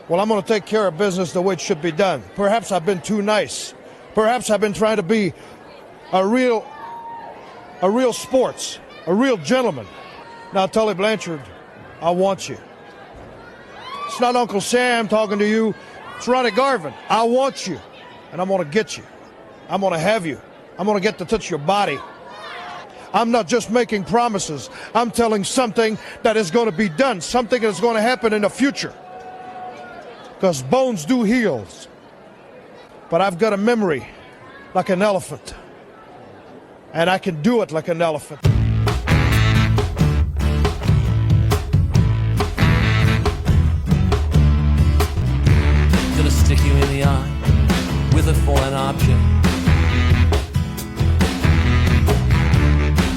Well, I'm going to take care of business the way it should be done. Perhaps I've been too nice. Perhaps I've been trying to be a real sports, a real gentleman. Now, Tully Blanchard, I want you. It's not Uncle Sam talking to you. It's Ronnie Garvin. I want you, and I'm going to get you. I'm going to have you. I'm going to get to touch your body. I'm not just making promises. I'm telling something that is going to be done, something that is going to happen in the future. Because bones do heal. But I've got a memory like an elephant. And I can do it like an elephant. Gonna stick you in the eye with a foreign object.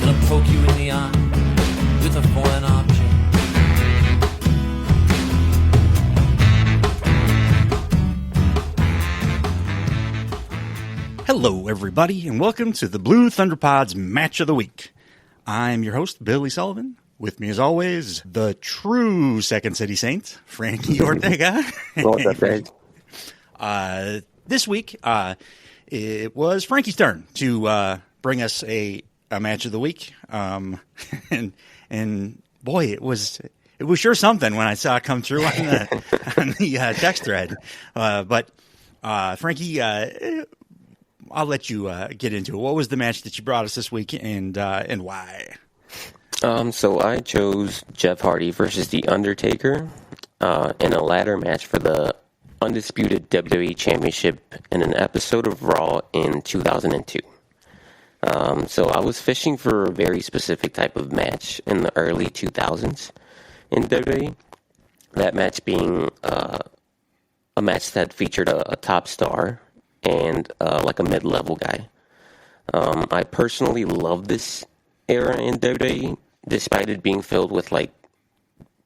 Gonna poke you in the eye with a foreign object. Hello, everybody, and welcome to the Blue Thunder Pod's Match of the Week. I'm your host, Billy Sullivan. With me, as always, the true Second City Saint, Frankie Ortega. What's up, Greg? This week, it was Frankie's turn to bring us a Match of the Week. And boy, it was sure something when I saw it come through on the text thread. But Frankie, I'll let you get into it. What was the match that you brought us this week, and why? So I chose Jeff Hardy versus The Undertaker in a ladder match for the undisputed WWE Championship in an episode of Raw in 2002. So I was fishing for a very specific type of match in the early 2000s in WWE. That match being a match that featured a top star and like a mid-level guy. I personally love this era in WWE, despite it being filled with like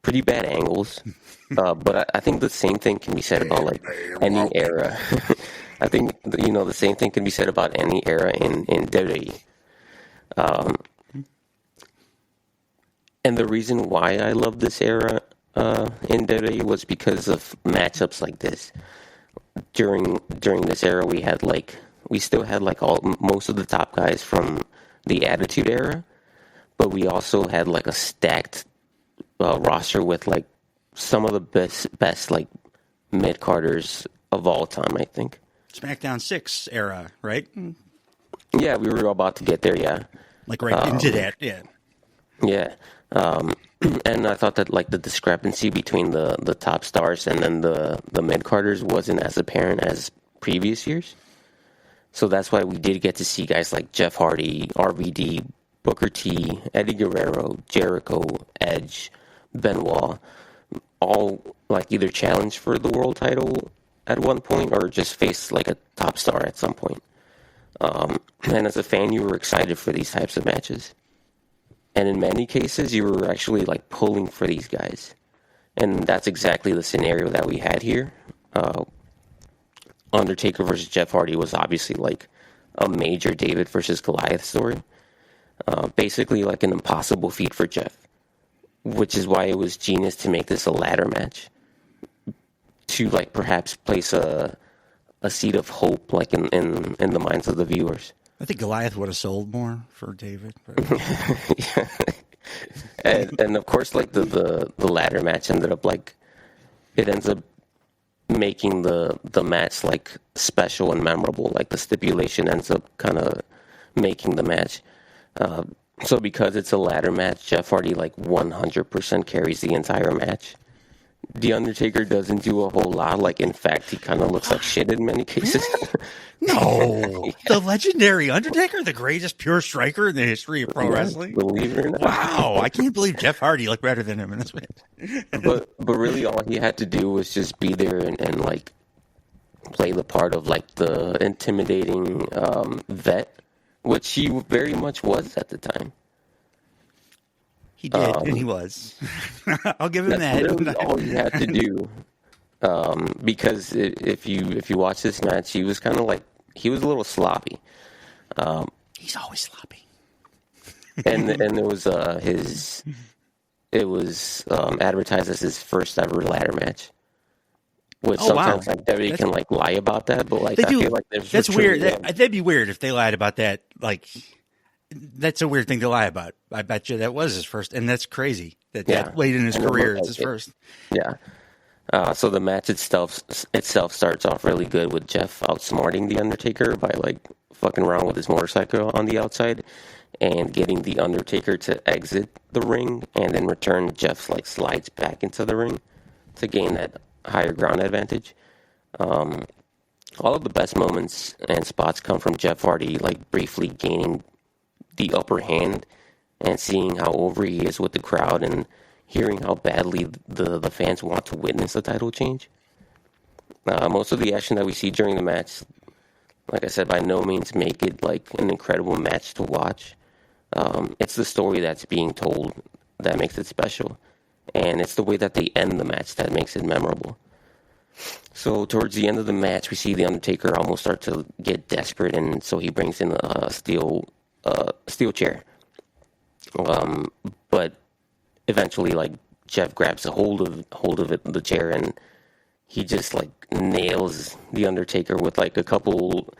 pretty bad angles. But I think the same thing can be said about like any era. I think the same thing can be said about any era in WWE. And the reason why I love this era in WWE was because of matchups like this. During this era, we still had most of the top guys from the Attitude Era, but we also had like a stacked roster with like some of the best like mid carders of all time. I think SmackDown 6 era, right? Yeah, we were about to get there. Yeah, like right into that. Yeah. Yeah. And I thought that like the discrepancy between the top stars and then the mid carders wasn't as apparent as previous years. So that's why we did get to see guys like Jeff Hardy, RVD, Booker T, Eddie Guerrero, Jericho, Edge, Benoit, all like either challenge for the world title at one point or just face like a top star at some point. And as a fan, you were excited for these types of matches. And in many cases, you were actually like pulling for these guys. And that's exactly the scenario that we had here. Undertaker versus Jeff Hardy was obviously like a major David versus Goliath story. Basically like an impossible feat for Jeff. Which is why it was genius to make this a ladder match. To like perhaps place a seed of hope like in the minds of the viewers. I think Goliath would have sold more for David. Yeah. and of course, like the ladder match ended up like it ends up making the match like special and memorable. Like the stipulation ends up kind of making the match. So because it's a ladder match, Jeff Hardy like 100% carries the entire match. The Undertaker doesn't do a whole lot. Like, in fact, he kind of looks like shit in many cases. No. The legendary Undertaker, the greatest pure striker in the history of pro wrestling. Believe it or not. Wow. I can't believe Jeff Hardy looked better than him in this match. But really all he had to do was just be there and like, play the part of, like, the intimidating vet, which he very much was at the time. He did, and he was. I'll give him that. That's really all he had to do. Because if you watch this match, he was kind of like, he was a little sloppy. He's always sloppy. and it was advertised as his first ever ladder match. Which Oh, wow. sometimes like WWE can like lie about that, but like They I do. feel like there's That's for weird. sure, That'd be weird if they lied about that. Like, that's a weird thing to lie about. I bet you that was his first, and that's crazy. That late in his And it career, looked it's like his it. first. Yeah. So the match itself starts off really good with Jeff outsmarting the Undertaker by like fucking around with his motorcycle on the outside and getting the Undertaker to exit the ring, and in return Jeff like slides back into the ring to gain that higher ground advantage. All of the best moments and spots come from Jeff Hardy like briefly gaining the upper hand and seeing how over he is with the crowd and hearing how badly the fans want to witness the title change. Most of the action that we see during the match, like I said, by no means make it like an incredible match to watch. It's the story that's being told that makes it special, and it's the way that they end the match that makes it memorable. So towards the end of the match, we see the Undertaker almost start to get desperate, and so he brings in a steel chair. But eventually, like Jeff grabs a hold of the chair, and he just like nails the Undertaker with like a couple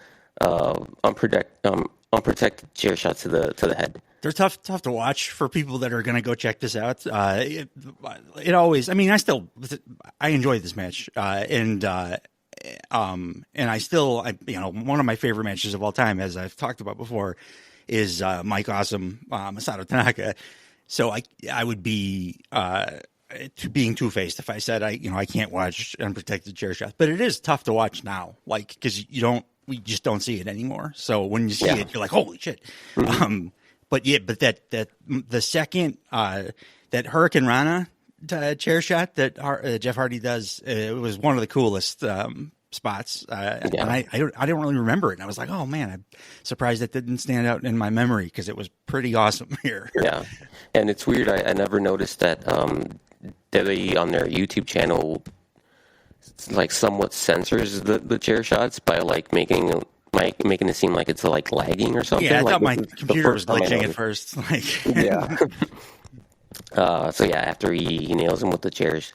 unprotected chair shots to the head. They're tough to watch for people that are going to go check this out. It always, I mean, I enjoy this match, and I one of my favorite matches of all time, as I've talked about before, is Mike Awesome, Masato Tanaka. So I would be being two-faced if I said I can't watch unprotected chair shots, but it is tough to watch now, like because we just don't see it anymore. So when you see it, you're like, holy shit. Mm-hmm. But that the second that Hurricane Rana chair shot that Jeff Hardy does, it was one of the coolest spots. And I don't really remember it. And I was like, oh man, I'm surprised that didn't stand out in my memory because it was pretty awesome here. Yeah, and it's weird. I never noticed that they on their YouTube channel like somewhat censors the chair shots by like making it seem like it's like lagging or something. Yeah, I like, thought my computer was glitching at first. Like, yeah. So yeah, after he nails him with the chairs,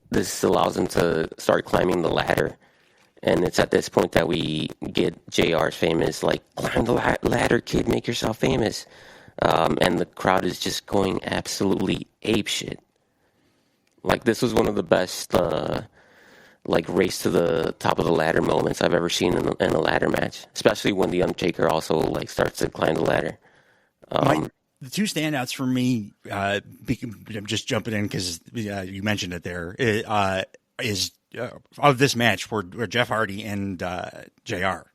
this allows him to start climbing the ladder, and it's at this point that we get JR's famous like climb the ladder, kid, make yourself famous, and the crowd is just going absolutely apeshit. Like this was one of the best like race to the top of the ladder moments I've ever seen in a ladder match, especially when the Undertaker also like starts to climb the ladder. the two standouts for me, I'm just jumping in because you mentioned it there, is of this match were Jeff Hardy and JR.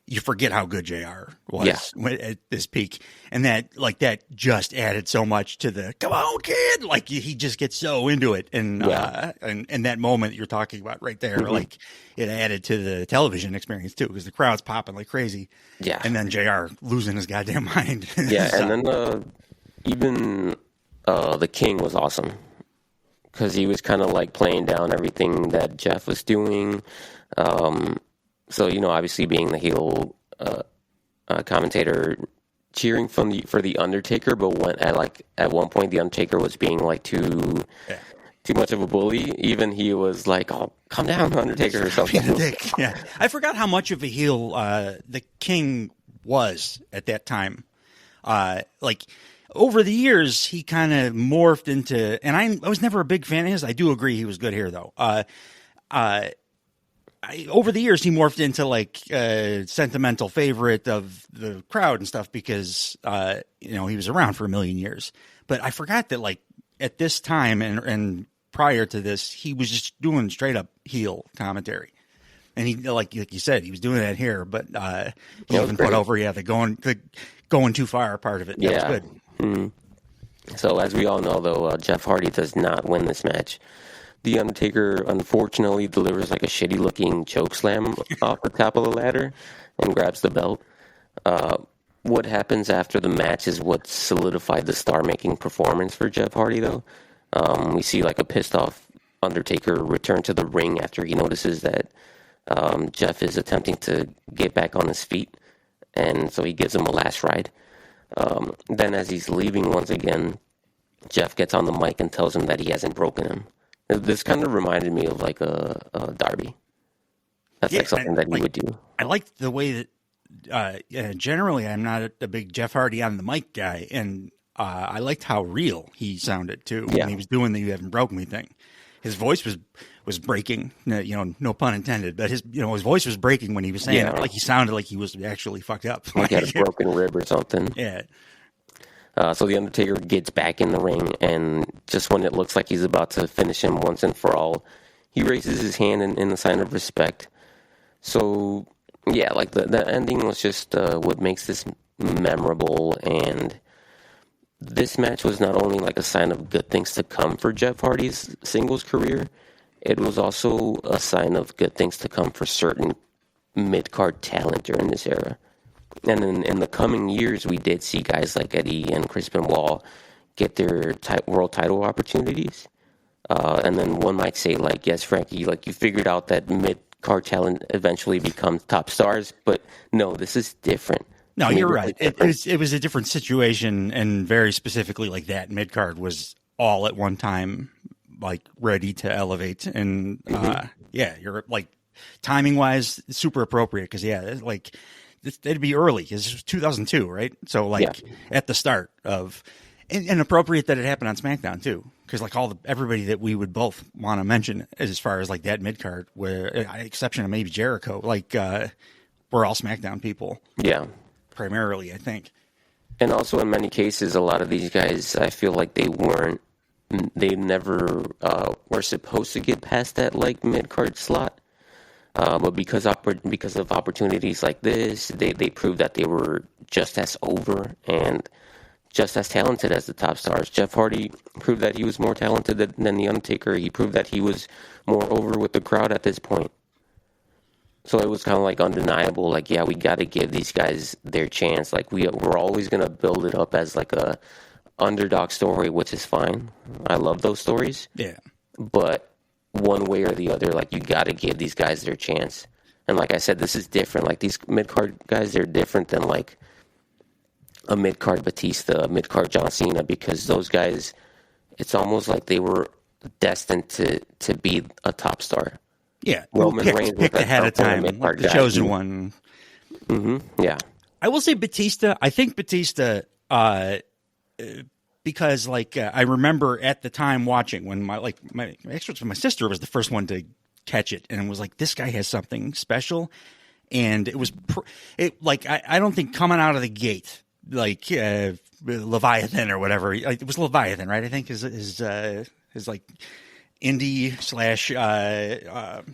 You forget how good JR was at this peak, and that just added so much to the come on kid, like he just gets so into it, and that moment you're talking about right there, like it added to the television experience too, because the crowd's popping like crazy, and then JR losing his goddamn mind, and then even the King was awesome because he was kind of like playing down everything that Jeff was doing. So, obviously being the heel commentator, cheering for the Undertaker, but at one point the Undertaker was being like too much of a bully. Even he was like, "Oh, calm down, Undertaker," or something. Yeah, I forgot how much of a heel the King was at that time. Over the years, he kind of morphed into, and I was never a big fan of his. I do agree he was good here, though. Over the years, he morphed into like a sentimental favorite of the crowd and stuff because he was around for a million years. But I forgot that like at this time and prior to this, he was just doing straight up heel commentary, and he like you said, he was doing that here. But he even put over the going too far part of it. That was good. Mm-hmm. So as we all know, though, Jeff Hardy does not win this match. The Undertaker, unfortunately, delivers like a shitty-looking choke slam off the top of the ladder and grabs the belt. What happens after the match is what solidified the star-making performance for Jeff Hardy, though. We see like a pissed-off Undertaker return to the ring after he notices that Jeff is attempting to get back on his feet, and so he gives him a last ride. Then as he's leaving once again, Jeff gets on the mic and tells him that he hasn't broken him. This kind of reminded me of like a Darby. That's like something that he would do. I like the way that generally I'm not a big Jeff Hardy on the mic guy, and I liked how real he sounded too when he was doing the "You Haven't Broken Me" thing. His voice was breaking, no pun intended, but his voice was breaking when he was saying it. Like he sounded like he was actually fucked up, like he had a broken rib or something. Yeah. So the Undertaker gets back in the ring, and just when it looks like he's about to finish him once and for all, he raises his hand in a sign of respect. So yeah, like the ending was just what makes this memorable, and this match was not only like a sign of good things to come for Jeff Hardy's singles career, it was also a sign of good things to come for certain mid-card talent during this era. And in the coming years, we did see guys like Eddie and Chris Benoit get their world title opportunities. And then one might say, like, yes, Frankie, like you figured out that mid-card talent eventually becomes top stars, but no, this is different. No, you're right. It was a different situation, and very specifically, like that mid card was all at one time, like ready to elevate, and you're like timing wise, super appropriate because like it'd be early because it was 2002, right? So like at the start of, and appropriate that it happened on SmackDown too, because like everybody that we would both want to mention as far as like that mid card, where exception of maybe Jericho, like we're all SmackDown people, primarily, I think. And also in many cases, a lot of these guys, I feel like they never were supposed to get past that like mid card slot. But because of opportunities like this, they proved that they were just as over and just as talented as the top stars. Jeff Hardy proved that he was more talented than The Undertaker. He proved that he was more over with the crowd at this point. So it was kind of like undeniable. Like, yeah, we got to give these guys their chance. Like we're always going to build it up as like a underdog story, which is fine. I love those stories. Yeah. But one way or the other, like you got to give these guys their chance. And like I said, this is different. Like these mid-card guys, they're different than like a mid-card Batista, a mid-card John Cena, because those guys, it's almost like they were destined to be a top star. Yeah, Roman Reigns picked ahead of time, like the chosen one. Mm-hmm. Yeah, I will say Batista. I think Batista, because like I remember at the time watching when my sister was the first one to catch it, and it was like, this guy has something special, and it was I don't think coming out of the gate like Leviathan or whatever. It was Leviathan, right? I think his like indie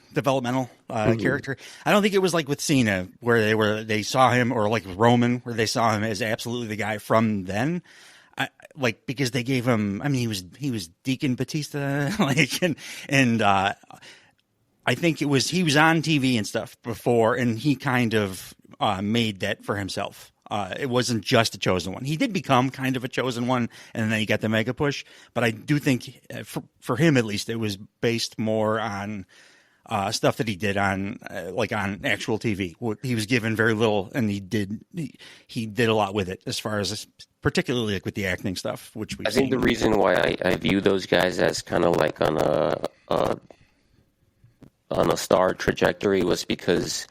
/ developmental character. I don't think it was like with Cena where they saw him, or like with Roman where they saw him as absolutely the guy from then. Because they gave him, I mean, he was Deacon Batista, and I think he was on TV and stuff before, and he kind of made that for himself. It wasn't just a chosen one. He did become kind of a chosen one, and then he got the mega push. But I do think, for him at least, it was based more on stuff that he did on actual TV. He was given very little, and he did a lot with it, as far as particularly like with the acting stuff, which I think the reason why I view those guys as kind of like on a star trajectory was because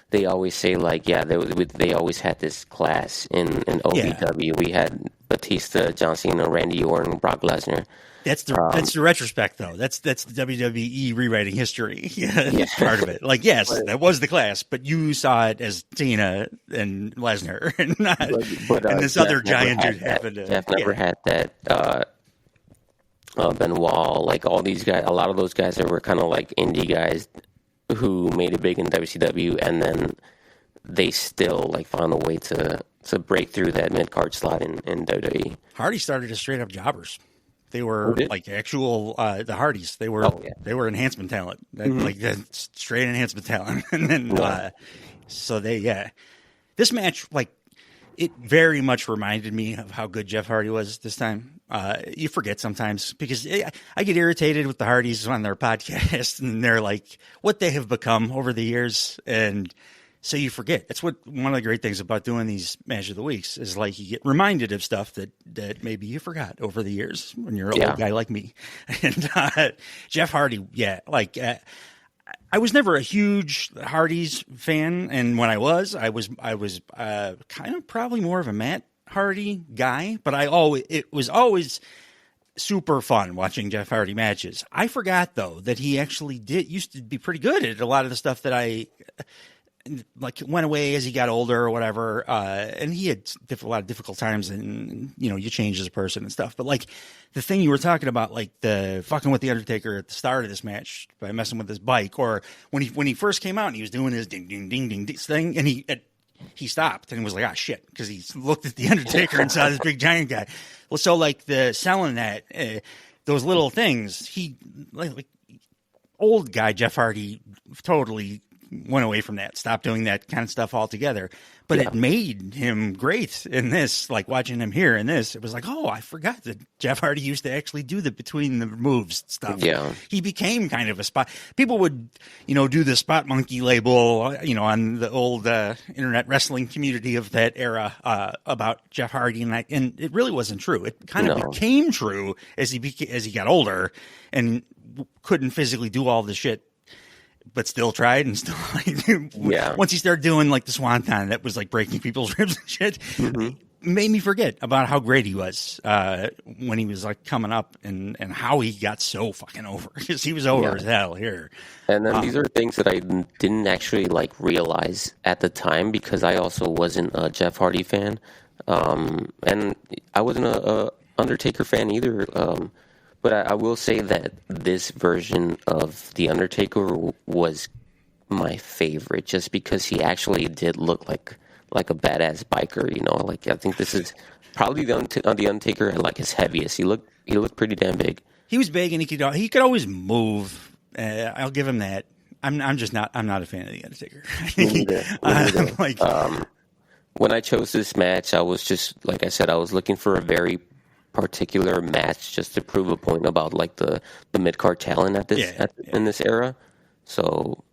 they always say like, they always had this class in OVW. Yeah. We had Batista, John Cena, Randy Orton, Brock Lesnar. That's the retrospect, though. That's the WWE rewriting history. That's part of it. Like, yes, that was the class, but you saw it as Cena and Lesnar, and not and this other giant dude happened to. Jeff never had that. Benoit, like all these guys, a lot of those guys that were kind of like indie guys who made it big in WCW, and then they still like found a way to break through that mid card slot in WWE. Hardy started as straight up jobbers. They were like actual the Hardys. They were enhancement talent, like straight enhancement talent. And then this match, like, it very much reminded me of how good Jeff Hardy was this time. You forget sometimes because I get irritated with the Hardys on their podcast, and they're like what they have become over the years, and so you forget. That's what one of the great things about doing these Match of the Weeks is, like, you get reminded of stuff that maybe you forgot over the years when you're an old guy like me. And Jeff Hardy, I was never a huge Hardy's fan, and when I was kind of probably more of a Matt Hardy guy. But it was always super fun watching Jeff Hardy matches. I forgot though that he actually used to be pretty good at a lot of the stuff that I went away as he got older or whatever. And he had a lot of difficult times, and you change as a person and stuff. But like the thing you were talking about, like the fucking with the Undertaker at the start of this match by messing with his bike, or when he first came out and he was doing his ding ding ding ding thing, and he stopped and was like, ah, shit, because he looked at the Undertaker and saw this big giant guy. Well, so like the selling that those little things, he like old guy Jeff Hardy totally went away from that, stopped doing that kind of stuff altogether. But it made him great in this, like watching him here in this. It was like, oh, I forgot that Jeff Hardy used to actually do the between the moves stuff. Yeah. He became kind of a spot. People would, do the spot monkey label, on the old internet wrestling community of that era about Jeff Hardy. And it really wasn't true. It kind of became true as he got older and couldn't physically do all the shit, but still tried and still once he started doing like the swanton that was like breaking people's ribs and shit, made me forget about how great he was when he was like coming up and how he got so fucking over, because he was over as hell here. And then these are things that I didn't actually like realize at the time, because I also wasn't a Jeff Hardy fan, and I wasn't a Undertaker fan either. But I will say that this version of The Undertaker was my favorite, just because he actually did look like a badass biker, Like, I think this is probably the Undertaker at like his heaviest. He looked pretty damn big. He was big, and he could always move. I'll give him that. I'm not a fan of The Undertaker. Me neither. When I chose this match, I was just, like I said, I was looking for a very particular match just to prove a point about like the mid-card talent in this era. So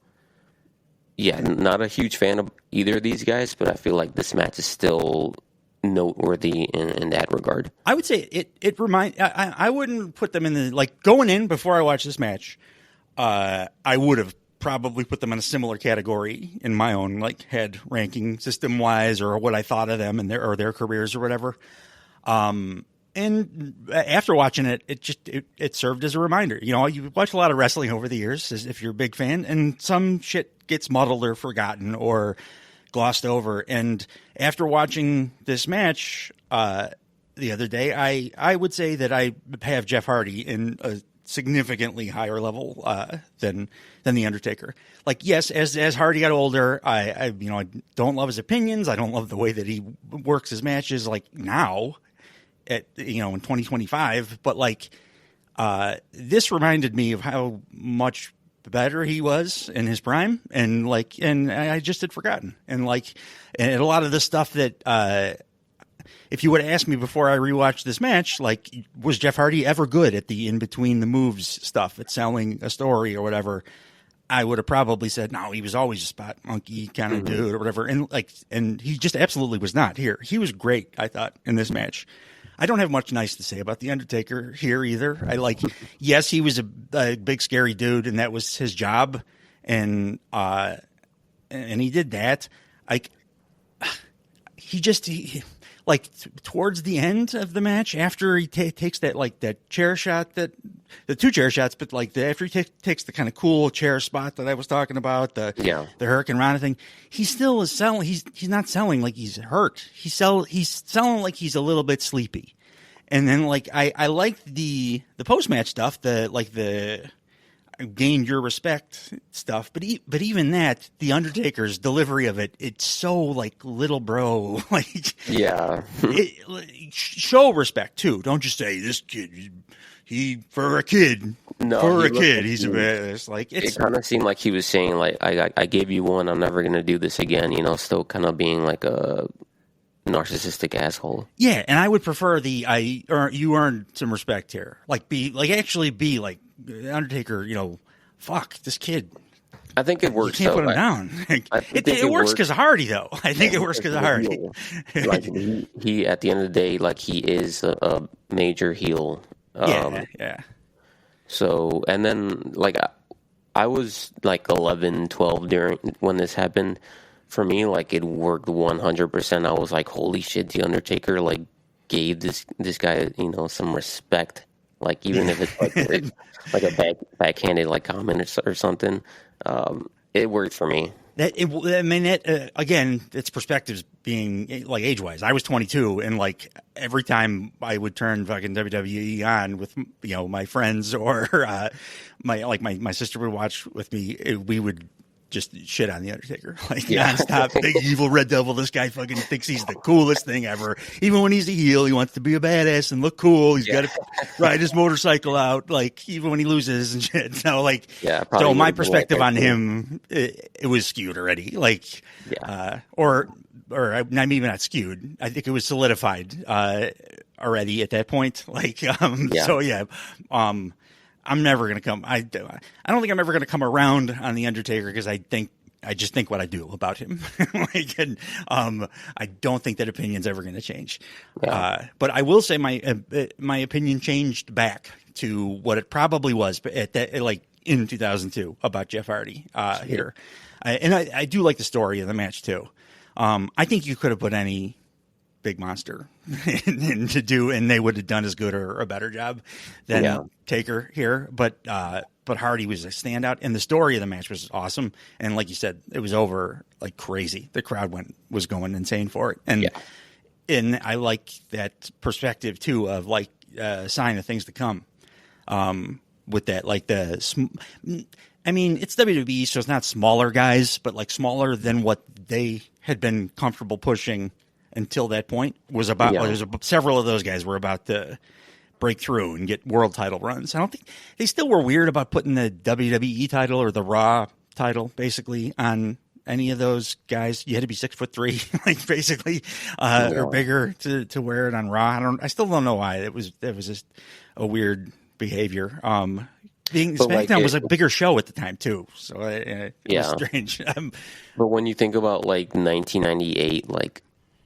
not a huge fan of either of these guys, but I feel like this match is still noteworthy in that regard. I would say I wouldn't put them in the, like, going in before I watched this match, I would have probably put them in a similar category in my own like head ranking system wise, or what I thought of them and their careers or whatever. And after watching it, it served as a reminder. You watch a lot of wrestling over the years, if you're a big fan, and some shit gets muddled or forgotten or glossed over. And after watching this match the other day, I would say that I have Jeff Hardy in a significantly higher level than the Undertaker. Like, yes, as Hardy got older, I don't love his opinions. I don't love the way that he works his matches, like now. In 2025, but like this reminded me of how much better he was in his prime, and I just had forgotten, and a lot of the stuff that if you would have asked me before I rewatched this match, like, was Jeff Hardy ever good at the in between the moves stuff, at selling a story or whatever, I would have probably said no, he was always a spot monkey kind of dude or whatever, and he just absolutely was not here. He was great, I thought, in this match. I don't have much nice to say about The Undertaker here either. Yes, he was a big scary dude, and that was his job, and he did that. Towards the end of the match, after he takes that chair shot, the two chair shots, but after he takes the kind of cool chair spot that I was talking about, the Hurricane Rana thing, he still is selling. He's not selling like he's hurt. He's selling like he's a little bit sleepy. And then I liked the post match stuff, the gained your respect stuff, but even that, the Undertaker's delivery of it's so like little bro, show respect too. Don't just say this kid, for a kid. No, for a kid, he's a badass. It kind of seemed like he was saying like, I gave you one, I'm never gonna do this again. Still kind of being like a narcissistic asshole. Yeah, and I would prefer you earned some respect here. Actually be like Undertaker, fuck this kid. I think it You works. can't though. put him down. I It think works because of Hardy, though. I think it works because of Hardy. Like he, at the end of the day, like he is a major heel. Yeah. So, and then like I was like 11, 12 during when this happened. For me, like it worked 100%. I was like, holy shit, the Undertaker like gave this guy, some respect. Like even if it's like a backhanded like comment or something, it worked for me. Again, it's perspectives being like age-wise. I was 22, and like every time I would turn fucking WWE on with my friends or my sister would watch with me, we would just shit on the Undertaker like nonstop. Big evil red devil. This guy fucking thinks he's the coolest thing ever. Even when he's a heel, he wants to be a badass and look cool. He's got to ride his motorcycle out, like even when he loses and shit. So like, so my perspective on him, it was skewed already. Like, or maybe not skewed. I think it was solidified already at that point. Like, so yeah. I'm never going to come. I don't think I'm ever going to come around on the Undertaker because I just think what I do about him. I don't think that opinion's ever going to change. Yeah. But I will say my opinion changed back to what it probably was, but in 2002 about Jeff Hardy here. I do like the story of the match too. I think you could have put any big monster and they would have done as good or a better job than Taker here. But Hardy was a standout, and the story of the match was awesome. And like you said, it was over like crazy. The crowd was going insane for it. And I like that perspective too of like sign of things to come. With that, like it's WWE, so it's not smaller guys, but like smaller than what they had been comfortable pushing until that point was about. Several of those guys were about to break through and get world title runs. I don't think they still were weird about putting the WWE title or the Raw title basically on any of those guys. You had to be 6'3", like basically, or bigger to wear it on Raw. I still don't know why. It was just a weird behavior. SmackDown was a bigger show at the time too, so it was strange. But when you think about like 1998, like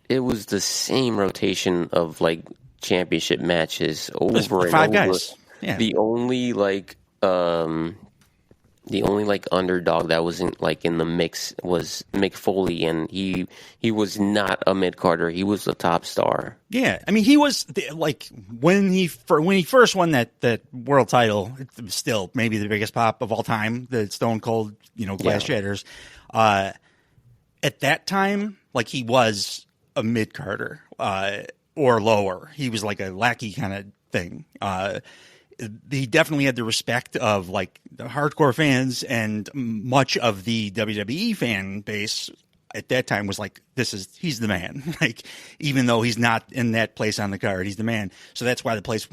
it was the same rotation of like championship matches over and five over. Guys. Yeah. The only underdog that wasn't like in the mix was Mick Foley, and he was not a mid-carder. He was the top star. Yeah, I mean he was like when he first won that world title, it was still maybe the biggest pop of all time, the Stone Cold Glass Shatters. At that time, like he was a mid-carder or lower. He was like a lackey kind of thing. He definitely had the respect of like the hardcore fans, and much of the WWE fan base at that time was like, he's the man. Like, even though he's not in that place on the card, he's the man. So that's why the place,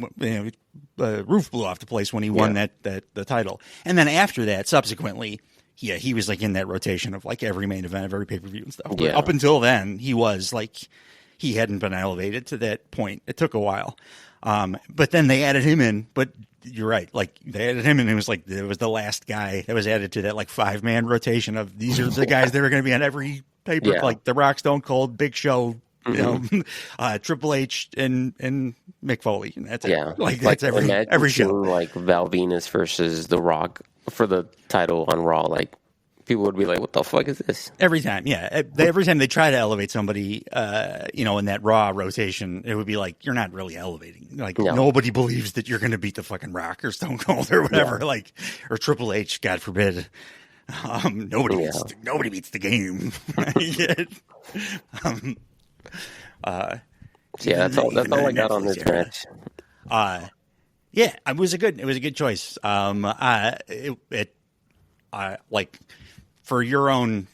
roof blew off the place when he won the title. And then after that, subsequently, he was like in that rotation of like every main event of every pay-per-view and stuff. But up until then, he was like, he hadn't been elevated to that point. It took a while. But then they added him in, but you're right. Like they added him in, and it was the last guy that was added to that like 5-man rotation of these are the guys that are going to be on every paper, like The Rock, Stone Cold, Big Show, Triple H, and Mick Foley. And that's it. Like that's every show. Like Val Venus versus The Rock for the title on Raw, like. People would be like, "What the fuck is this?" Every time, yeah. Every time they try to elevate somebody, in that Raw rotation, it would be like, "You're not really elevating." Like nobody believes that you're going to beat the fucking Rock or Stone Cold or whatever, like or Triple H, God forbid. Nobody beats the game. That's all I got on this match. It was a good choice. Like. For your own,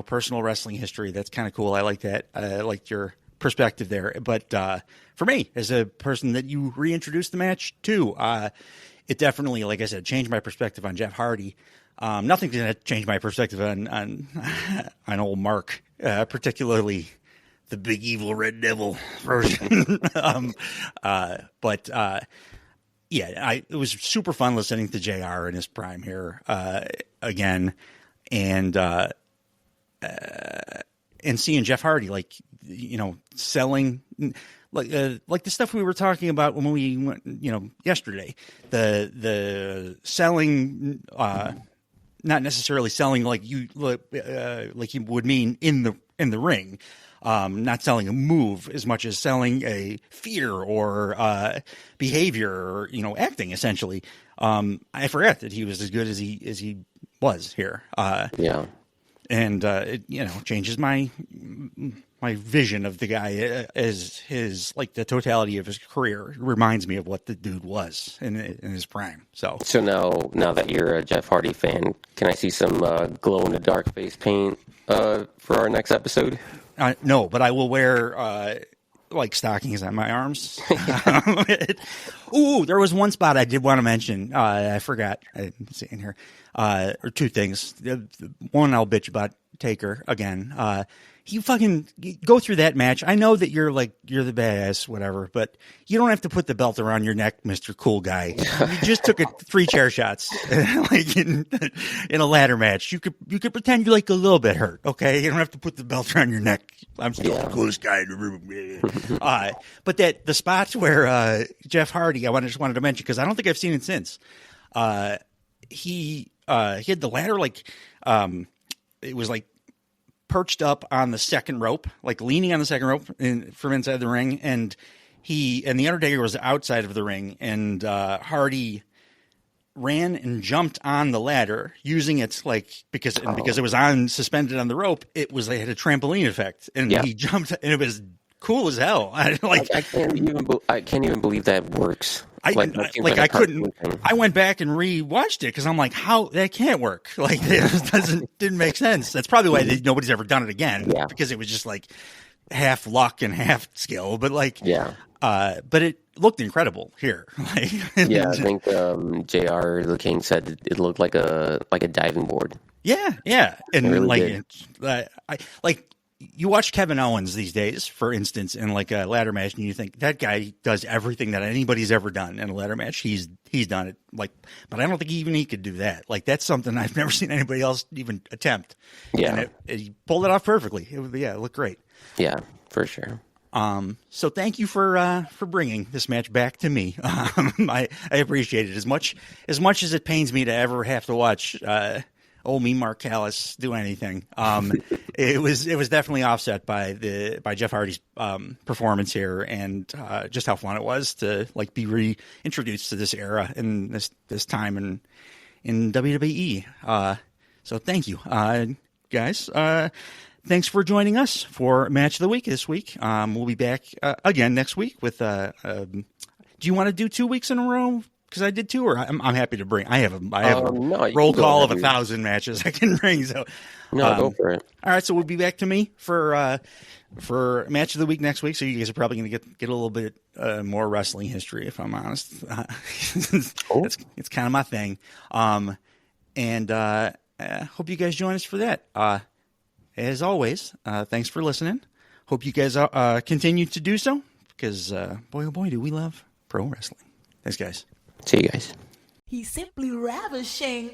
personal wrestling history, that's kind of cool. I like that. I liked your perspective there. But for me, as a person that you reintroduced the match to, it definitely, like I said, changed my perspective on Jeff Hardy. Nothing's going to change my perspective on old Mark, particularly the big evil red devil version. But it was super fun listening to JR in his prime here again, and seeing Jeff Hardy, like, you know, selling like the stuff we were talking about when we went, you know, yesterday, the selling, not necessarily selling like you would mean in the ring. Not selling a move as much as selling a fear or behavior or, you know, acting essentially. I forgot that he was as good as he was here. And it, you know, changes my vision of the guy as his, like, the totality of his career. It reminds me of what the dude was in his prime. So now that you're a Jeff Hardy fan, can I see some glow in the dark face paint for our next episode? No, but I will wear like stockings on my arms. Ooh, there was one spot I did want to mention. I forgot. I didn't see it in here. Or two things. One, I'll bitch about Taker again. You fucking go through that match. I know that you're the badass, whatever, but you don't have to put the belt around your neck, Mr. Cool Guy. You just took 3 chair shots, like in a ladder match. You could pretend you're like a little bit hurt, okay? You don't have to put the belt around your neck. I'm still the coolest guy in the room. But the spots where Jeff Hardy, I just wanted to mention because I don't think I've seen it since. He had the ladder it was like perched up on the second rope, like leaning on the second rope from inside the ring, and the Undertaker was outside of the ring, and Hardy ran and jumped on the ladder using it because it was suspended on the rope. It had a trampoline effect, and he jumped, and it was cool as hell. I can't even believe that works. I couldn't. I went back and rewatched it because I'm like, how that can't work? Like, it didn't make sense. That's probably why nobody's ever done it again. Because it was just like half luck and half skill. But but it looked incredible here. I think JR the King said it looked like a diving board. Yeah, and really you watch Kevin Owens these days, for instance, in like a ladder match, and you think that guy does everything that anybody's ever done in a ladder match. He's done it, but I don't think even he could do that. Like, that's something I've never seen anybody else even attempt. Yeah, and he pulled it off perfectly. It looked great. Yeah, for sure. So thank you for bringing this match back to me. I appreciate it as much as it pains me to ever have to watch me, Mark Callis, do anything. It was definitely offset by Jeff Hardy's performance here, and just how fun it was to be reintroduced to this era and this time in WWE. So thank you, guys. Thanks for joining us for Match of the Week this week. We'll be back again next week with. Do you want to do 2 weeks in a row? Because I did 2, or I'm happy to bring. I have a roll call of 1,000 matches I can bring. So go for it. All right, so we'll be back to me for Match of the Week next week. So you guys are probably going to get a little bit more wrestling history, if I'm honest. It's kind of my thing. And hope you guys join us for that. As always, thanks for listening. Hope you guys continue to do so, because boy, oh boy, do we love pro wrestling. Thanks, guys. See you guys. He's simply ravishing.